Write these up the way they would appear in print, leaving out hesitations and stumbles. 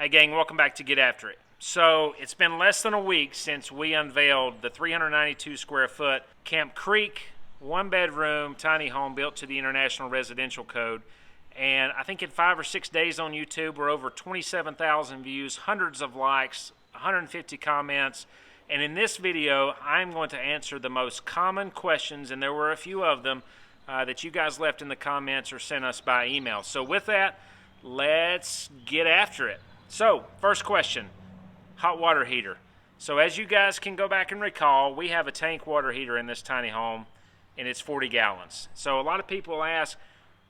Hey gang, welcome back to Get After It. So it's been less than a week since we unveiled the 392 square foot Camp Creek, one bedroom, tiny home built to the International Residential Code. And I think in 5 or 6 days on YouTube, we're over 27,000 views, hundreds of likes, 150 comments. And in this video, I'm going to answer the most common questions, and there were a few of them that you guys left in the comments or sent us by email. So with that, let's get after it. So, first question, hot water heater. So as you guys can go back and recall, we have a tank water heater in this tiny home, and it's 40 gallons. So a lot of people ask,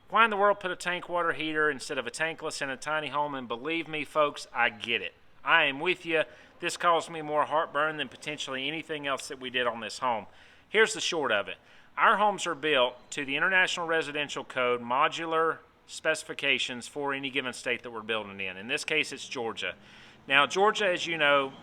why in the world put a tank water heater instead of a tankless in a tiny home? And believe me, folks, I get it. I am with you. This caused me more heartburn than potentially anything else that we did on this home. Here's the short of it. Our homes are built to the International Residential Code modular specifications for any given state that we're building in. In this case, it's Georgia. Now, Georgia, as you know,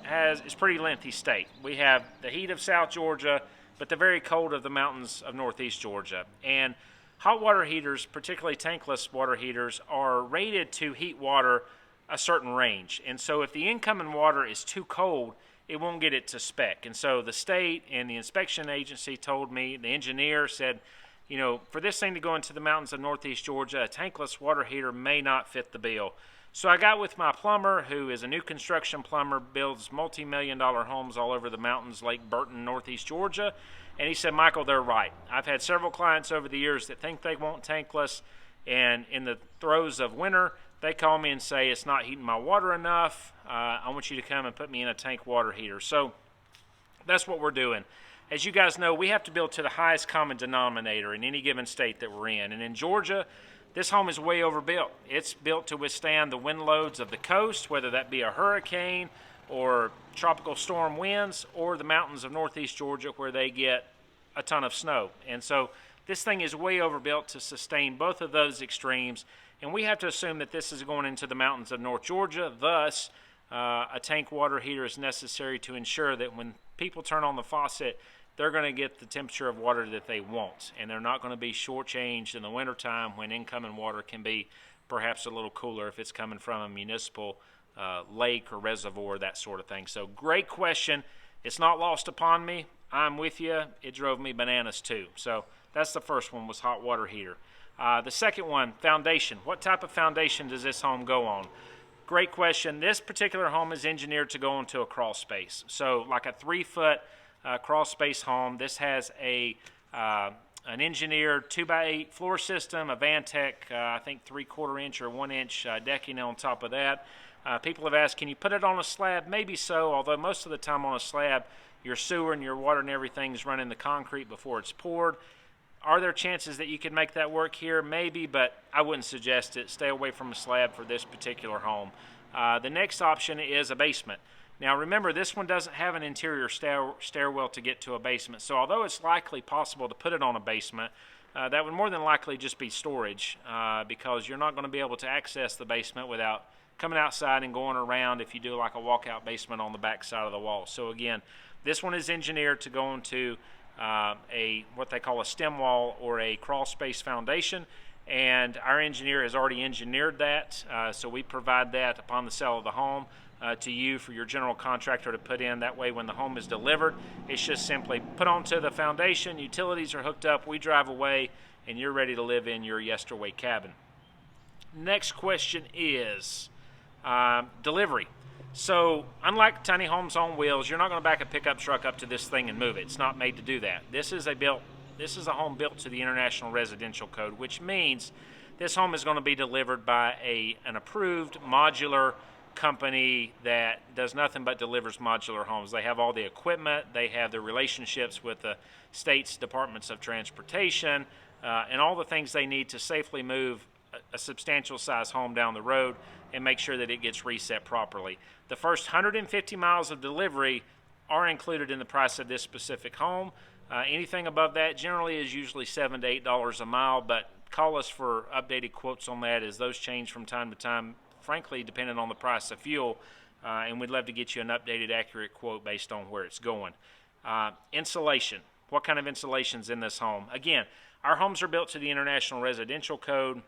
is a pretty lengthy state. We have the heat of South Georgia, but the very cold of the mountains of Northeast Georgia. And hot water heaters, particularly tankless water heaters, are rated to heat water a certain range. And so if the incoming water is too cold, it won't get it to spec. And so the state and the inspection agency told me, the engineer said, you know, for this thing to go into the mountains of Northeast Georgia, a tankless water heater may not fit the bill. So I got with my plumber, who is a new construction plumber, builds multi-million-dollar homes all over the mountains, Lake Burton, Northeast Georgia, and he said, Michael, they're right. I've had several clients over the years that think they want tankless, and in the throes of winter, they call me and say, it's not heating my water enough. I want you to come and put me in a tank water heater. So that's what we're doing. As you guys know, we have to build to the highest common denominator in any given state that we're in. And in Georgia, this home is way overbuilt. It's built to withstand the wind loads of the coast, whether that be a hurricane or tropical storm winds, or the mountains of Northeast Georgia where they get a ton of snow. And so this thing is way overbuilt to sustain both of those extremes. And we have to assume that this is going into the mountains of North Georgia. Thus, a tank water heater is necessary to ensure that when people turn on the faucet, they're going to get the temperature of water that they want, and they're not going to be shortchanged in the wintertime when incoming water can be perhaps a little cooler if it's coming from a municipal lake or reservoir, that sort of thing. So great question. It's not lost upon me. I'm with you. It drove me bananas too. So that's the first one, was hot water heater. The second one, foundation. What type of foundation does this home go on? Great question. This particular home is engineered to go into a crawl space. So like a 3-foot crawl space home. This has an engineered 2x8 floor system, a Vantech, I think 3/4 inch or 1 inch decking on top of that. People have asked, can you put it on a slab? Maybe so, although most of the time on a slab, your sewer and your water and everything is running the concrete before it's poured. Are there chances that you can make that work here? Maybe, but I wouldn't suggest it. Stay away from a slab for this particular home. The next option is a basement. Now remember, this one doesn't have an interior stairwell to get to a basement, so although it's likely possible to put it on a basement, that would more than likely just be storage because you're not going to be able to access the basement without coming outside and going around if you do like a walkout basement on the back side of the wall. So again, this one is engineered to go into what they call a stem wall or a crawl space foundation, and our engineer has already engineered that, so we provide that upon the sale of the home to you for your general contractor to put in. That way when the home is delivered, it's just simply put onto the foundation, utilities are hooked up, we drive away, and you're ready to live in your yesterday cabin. Next question is delivery. So unlike tiny homes on wheels, you're not going to back a pickup truck up to this thing and move it. It's not made to do that. This is a home built to the International Residential Code, which means this home is going to be delivered by an approved modular company that does nothing but delivers modular homes. They have all the equipment, they have the relationships with the state's departments of transportation, and all the things they need to safely move a substantial size home down the road and make sure that it gets reset properly. The first 150 miles of delivery are included in the price of this specific home. Anything above that generally is usually $7 to $8 a mile, but call us for updated quotes on that as those change from time to time, frankly, depending on the price of fuel, and we'd love to get you an updated, accurate quote based on where it's going. Insulation. What kind of insulation's in this home? Again, our homes are built to the International Residential Code,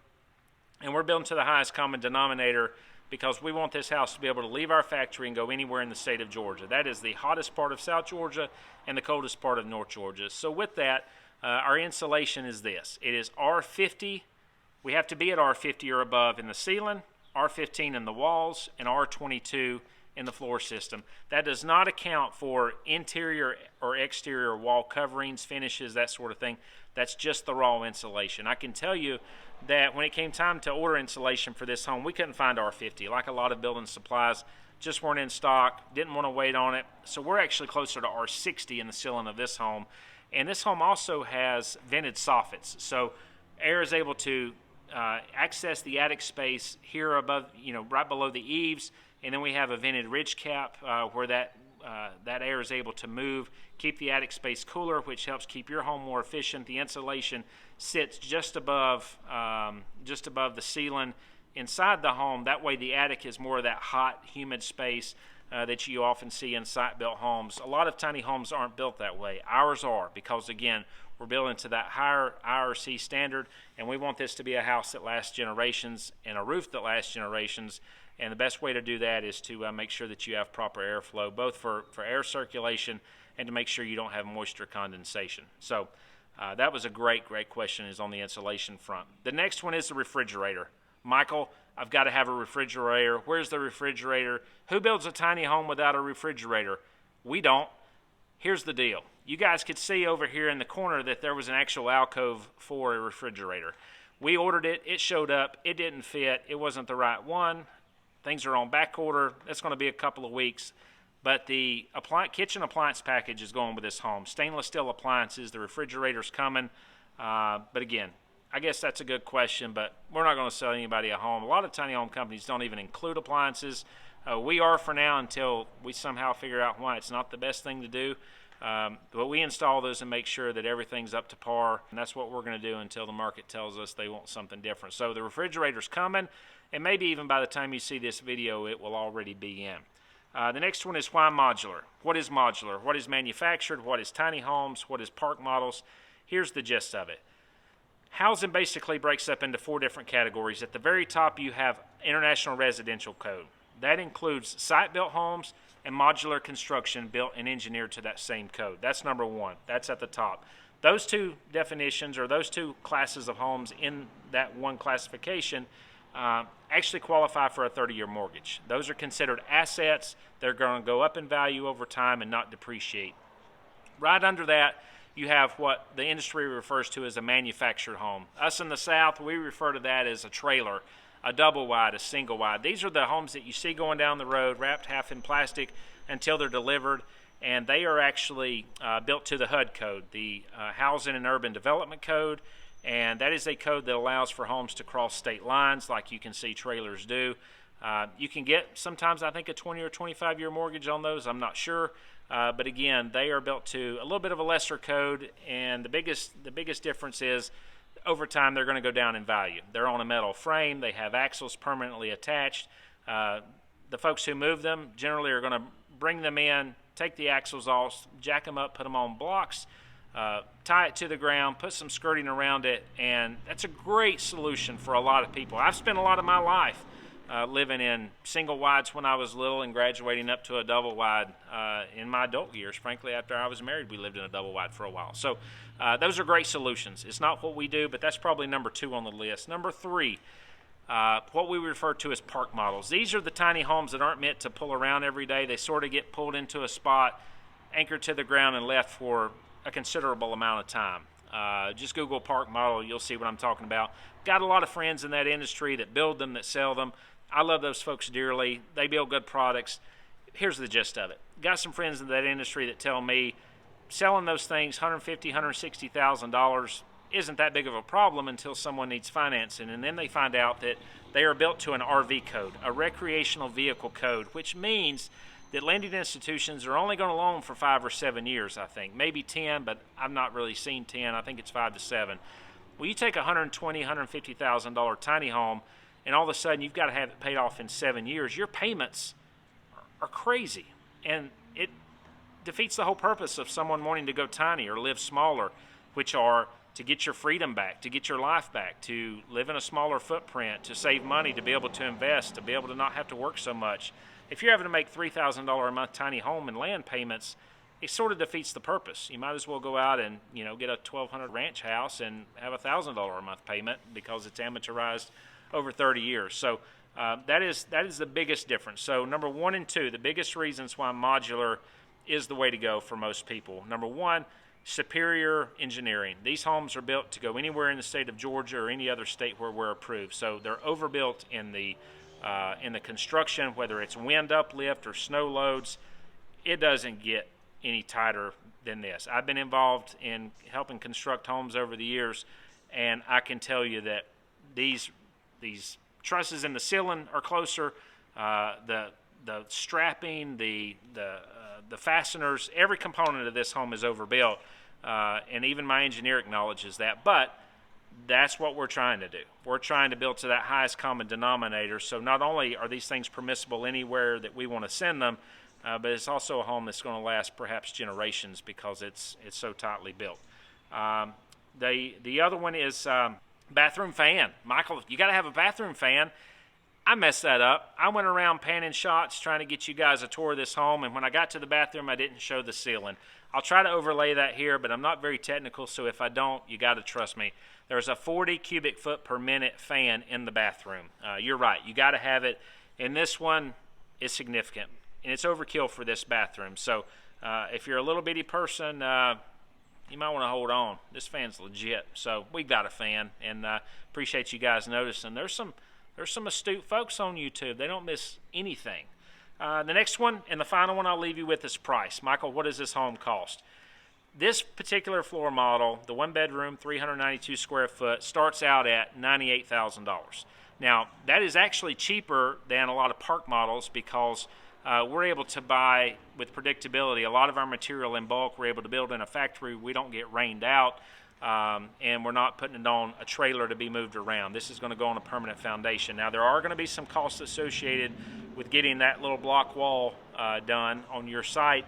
and we're building to the highest common denominator because we want this house to be able to leave our factory and go anywhere in the state of Georgia. That is the hottest part of South Georgia and the coldest part of North Georgia. So with that, our insulation is this. It is R50. We have to be at R50 or above in the ceiling, R15 in the walls, and R22 in the floor system. That does not account for interior or exterior wall coverings, finishes, that sort of thing. That's just the raw insulation. I can tell you that when it came time to order insulation for this home, we couldn't find R50. Like a lot of building supplies, just weren't in stock, didn't want to wait on it. So we're actually closer to R60 in the ceiling of this home. And this home also has vented soffits. So air is able to access the attic space here above, right below the eaves. And then we have a vented ridge cap where that air is able to move, keep the attic space cooler, which helps keep your home more efficient. The insulation sits just above the ceiling inside the home. That way the attic is more of that hot, humid space that you often see in site-built homes. A lot of tiny homes aren't built that way. Ours are, because again, we're building to that higher IRC standard, and we want this to be a house that lasts generations and a roof that lasts generations. And the best way to do that is to make sure that you have proper airflow, both for air circulation and to make sure you don't have moisture condensation. So that was a great question, is on the insulation front. The next one is the refrigerator. Michael, I've got to have a refrigerator. Where's the refrigerator? Who builds a tiny home without a refrigerator? We don't. Here's the deal. You guys could see over here in the corner that there was an actual alcove for a refrigerator. We ordered it. It showed up. It didn't fit. It wasn't the right one. Things are on back order. It's going to be a couple of weeks. But the kitchen appliance package is going with this home. Stainless steel appliances. The refrigerator's coming. But again, I guess that's a good question, but we're not going to sell anybody a home. A lot of tiny home companies don't even include appliances. We are for now, until we somehow figure out why it's not the best thing to do. But we install those and make sure that everything's up to par, and that's what we're going to do until the market tells us they want something different. So the refrigerator's coming, and maybe even by the time you see this video, it will already be in. The next one is why modular. What is modular? What is manufactured? What is tiny homes? What is park models? Here's the gist of it. Housing basically breaks up into 4 different categories. At the very top, you have International Residential Code. That includes site-built homes and modular construction built and engineered to that same code. That's number 1. That's at the top. Those 2 definitions, or those 2 classes of homes in that one classification, actually qualify for a 30-year mortgage. Those are considered assets. They're going to go up in value over time and not depreciate. Right under that, you have what the industry refers to as a manufactured home. Us in the South, we refer to that as a trailer, a double wide, a single wide. These are the homes that you see going down the road, wrapped half in plastic until they're delivered, and they are actually built to the HUD code, the Housing and Urban Development Code, and that is a code that allows for homes to cross state lines like you can see trailers do. You can get sometimes, I think, a 20 or 25-year mortgage on those. I'm not sure. But again, they are built to a little bit of a lesser code, and the biggest difference is over time they're going to go down in value. They're on a metal frame. They have axles permanently attached. The folks who move them generally are going to bring them in, take the axles off, jack them up, put them on blocks, tie it to the ground, put some skirting around it, and that's a great solution for a lot of people. I've spent a lot of my life living in single wides when I was little and graduating up to a double wide in my adult years. Frankly, after I was married, we lived in a double wide for a while. So those are great solutions. It's not what we do, but that's probably number 2 on the list. Number 3, what we refer to as park models. These are the tiny homes that aren't meant to pull around every day. They sort of get pulled into a spot, anchored to the ground, and left for a considerable amount of time. Just Google park model, you'll see what I'm talking about. Got a lot of friends in that industry that build them, that sell them. I love those folks dearly. They build good products. Here's the gist of it. Got some friends in that industry that tell me selling those things $150,000, $160,000 isn't that big of a problem until someone needs financing, and then they find out that they are built to an RV code, a recreational vehicle code, which means that lending institutions are only going to loan for 5 or 7 years, I think. Maybe 10, but I've not really seen 10. I think it's 5 to 7. Well, you take a $120,000, $150,000 tiny home, and all of a sudden you've got to have it paid off in 7 years. Your payments are crazy, and it defeats the whole purpose of someone wanting to go tiny or live smaller, which are to get your freedom back, to get your life back, to live in a smaller footprint, to save money, to be able to invest, to be able to not have to work so much. If you're having to make $3,000 a month tiny home and land payments, it sort of defeats the purpose. You might as well go out and get a $1,200 ranch house and have a $1,000 a month payment because it's amortized over 30 years. So that is the biggest difference. So number 1 and 2, the biggest reasons why modular is the way to go for most people. Number 1, superior engineering. These homes are built to go anywhere in the state of Georgia or any other state where we're approved. So they're overbuilt in the construction, whether it's wind uplift or snow loads. It doesn't get any tighter than this. I've been involved in helping construct homes over the years, and I can tell you that these trusses in the ceiling are closer. The strapping, the fasteners, every component of this home is overbuilt, and even my engineer acknowledges that. But that's what we're trying to do. We're trying to build to that highest common denominator. So not only are these things permissible anywhere that we want to send them, but it's also a home that's going to last perhaps generations because it's so tightly built. The other one is bathroom fan. Michael, you got to have a bathroom fan. I messed that up. I went around panning shots trying to get you guys a tour of this home, and when I got to the bathroom, I didn't show the ceiling. I'll try to overlay that here, but I'm not very technical, so if I don't, you got to trust me. There's a 40 cubic foot per minute fan in the bathroom. You're right. You got to have it, and this one is significant, and it's overkill for this bathroom. So if you're a little bitty person, you might want to hold on. This fan's legit. So we got a fan, and appreciate you guys noticing. There's some astute folks on YouTube. They don't miss anything. The next one and the final one I'll leave you with is price. Michael, what does this home cost? This particular floor model, the 1-bedroom, 392 square foot, starts out at $98,000. Now, that is actually cheaper than a lot of park models because we're able to buy with predictability. A lot of our material in bulk we're able to build in a factory. We don't get rained out. And we're not putting it on a trailer to be moved around. This is going to go on a permanent foundation. Now, there are going to be some costs associated with getting that little block wall done on your site.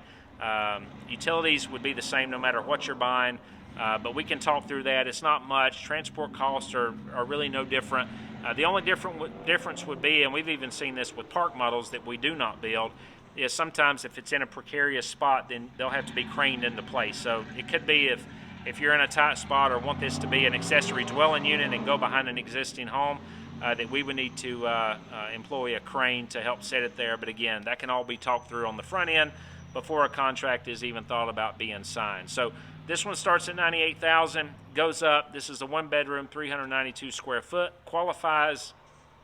Utilities would be the same no matter what you're buying, but we can talk through that. It's not much. Transport costs are really no different. The only difference would be, and we've even seen this with park models that we do not build, is sometimes if it's in a precarious spot, then they'll have to be craned into place. So it could be if you're in a tight spot or want this to be an accessory dwelling unit and go behind an existing home, that we would need to employ a crane to help set it there. But again, that can all be talked through on the front end before a contract is even thought about being signed. So this one starts at $98,000, goes up. This is a 1-bedroom, 392 square foot, qualifies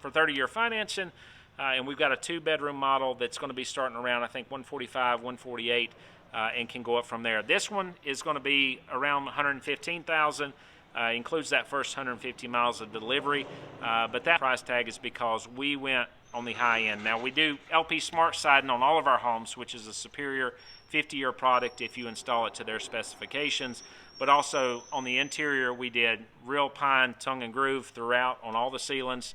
for 30-year financing, and we've got a 2-bedroom model that's going to be starting around, I think, 145, 148. And can go up from there. This one is going to be around $115,000. Includes that first 150 miles of delivery, but that price tag is because we went on the high end. Now we do LP Smart Siding on all of our homes, which is a superior 50-year product if you install it to their specifications. But also on the interior, we did real pine tongue and groove throughout on all the ceilings,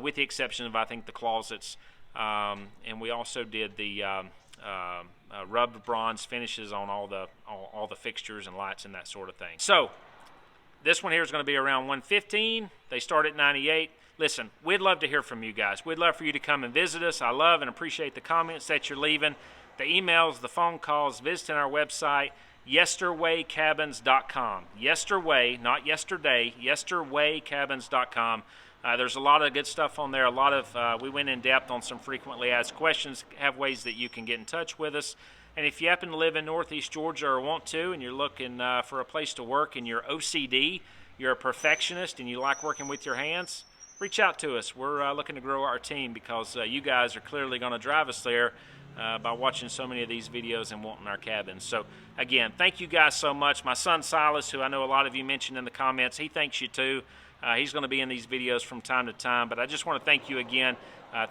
with the exception of I think the closets, and we also did the rubbed bronze finishes on all the fixtures and lights and that sort of thing. So this one here is going to be around $115. They start at $98. Listen, we'd love to hear from you guys. We'd love for you to come and visit us. I love and appreciate the comments that you're leaving, the emails, the phone calls, visiting our website, yesterwaycabins.com. Yesterway, not yesterday, yesterwaycabins.com. There's a lot of good stuff on there. A lot of we went in depth on some frequently asked questions, have ways that you can get in touch with us. And if you happen to live in Northeast Georgia or want to, and you're looking for a place to work and you're OCD, you're a perfectionist, and you like working with your hands, reach out to us. We're looking to grow our team because you guys are clearly going to drive us there by watching so many of these videos and wanting our cabins. So, again, thank you guys so much. My son Silas, who I know a lot of you mentioned in the comments, he thanks you too. He's going to be in these videos from time to time, but I just want to thank you again.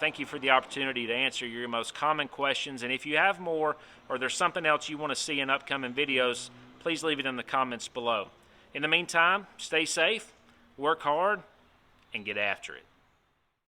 Thank you for the opportunity to answer your most common questions. And if you have more or there's something else you want to see in upcoming videos, please leave it in the comments below. In the meantime, stay safe, work hard, and get after it.